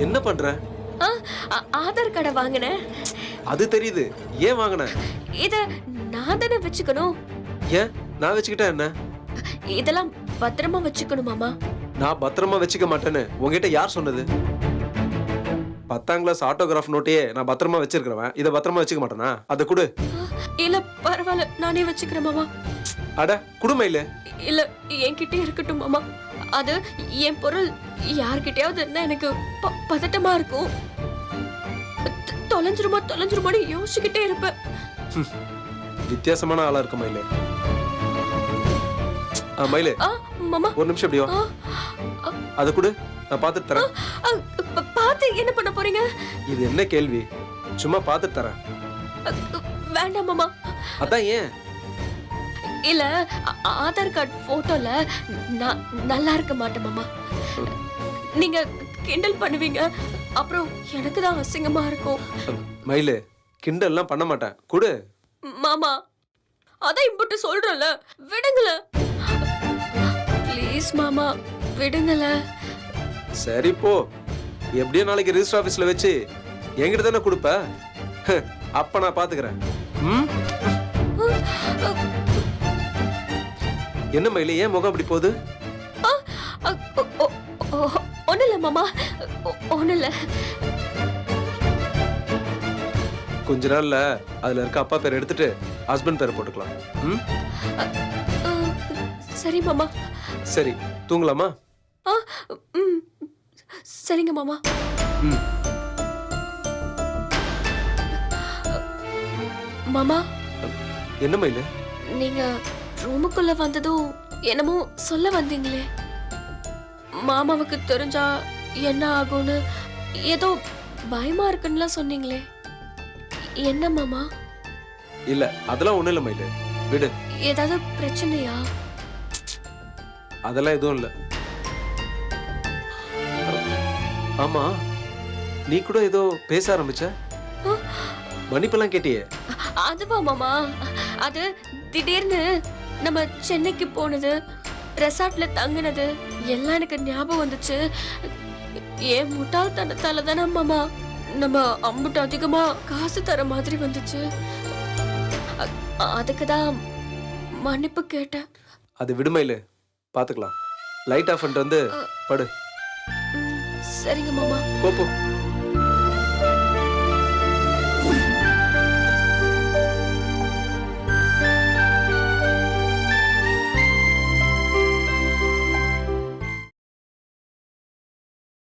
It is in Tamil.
என்ன பண்ற? ஆதார் கார்டை வாங்கினேன். அது தெரியுது. ஏன் வாங்கின? இத நான் தானே வச்சுக்கணும். ஏன் நான் வச்சுக்கிட்டா என்ன? இதெல்லாம் பத்திரமா வச்சுக்கணும் மாமா. நான் பத்திரமா வச்சுக்க மாட்டேன்னு உங்ககிட்ட யார் சொன்னது? 10ஆம் கிளாஸ் ஆட்டோகிராஃப் நோட்டையே நான் பத்திரமா வச்சிருக்கிறவன் இதை பத்திரமா வச்சுக்க மாட்டேனா? அதை கொடு. இல்ல பரவாயில்ல, நானே வச்சுக்கிறேன் மாமா. அட குடுமை இல்ல. இல்ல என்கிட்ட இருக்கட்டும் மாமா. அது என் பொருள் யார்கிட்டயாவது இருந்தா எனக்கு பதட்டமா இருக்கும். தொலைஞ்சிருமான்னு யோசிச்சுக்கிட்டே இருப்பேன். வித்தியாசமான ஆளா இருக்க மயிலே. மயிலே மாமா ஒரு நிமிஷம் எப்படியோ அதை கொடு, நான் பார்த்துட்டு தரேன். பார்த்து என்ன பண்ண போறீங்க? இது என்ன கேள்வி? சும்மா பார்த்துட்டு தரேன். வேண்டாம் மாமா. அதான் ஏன்? இல்ல ஆதார் கார்டு போட்டோல நான் நல்லா இருக்க மாட்டேன் மாமா. நீங்க கிண்டல் பண்ணுவீங்க, அப்புறம் எனக்கு தான் அசிங்கமா இருக்கும். மயிலு கிண்டல்லாம் பண்ண மாட்டேன், கொடு. மாமா அதான் இம்புட்டு சொல்றல, விடுங்கள ப்ளீஸ் மாமா, விடுங்கள. சரி போ. எப்படியோ நாளைக்கு ரிஜிஸ்டர் ஆபீஸ்ல வச்சு என்கிட்ட தானே கொடுப்ப. அப்ப நான் பாத்துக்கிறேன். என்ன மயிலே, ஏன் முகம் அப்படி போகுது? ஒண்ணு இல்ல மாமா, ஒண்ணு இல்ல. கொஞ்ச நாள்ல அதுல இருக்க அப்பா பேர் எடுத்துட்டு ஹஸ்பண்ட் பேரை போட்டுக்கலாம். சரி மாமா. சரி தூங்கலாமா? சரிங்க மாமா. மாமா என்ன மயிலு? நீங்க ரூமுக்குள்ள வந்ததும் என்னமோ சொல்ல வந்தீங்களே, மாமாவுக்கு தெரிஞ்சா என்ன ஆகும்னு ஏதோ பயமா இருக்குன்னு சொன்னீங்களே, என்ன மாமா? இல்ல அதெல்லாம் ஒண்ணு இல்ல மயிலு, விடு. ஏதாவது பிரச்சனையா? அதெல்லாம் எதுவும் இல்ல. ஆமா, நீ கூட ஏதோ பேச ஆரம்பிச்ச. மன்னிப்பெல்லாம் கேட்டியே. அதுவா மாமா, அது திடீர்னு நம்ம சென்னைக்கு போனது, ரெசார்ட்ல தங்கினது எல்லாம் எனக்கு ஞாபகம் வந்துச்சு. ஏன் முட்டாள்தனத்தால தானே மாமா நம்ம அம்புட்டு அதிகமா காசு தர மாதிரி வந்துச்சு. அதுக்குதான் மன்னிப்பு கேட்டேன். அது விடுமையில பாத்துக்கலாம். லைட் ஆஃப் பண்ணிட்டு வந்து படு. சரிங்க மாமா. போ.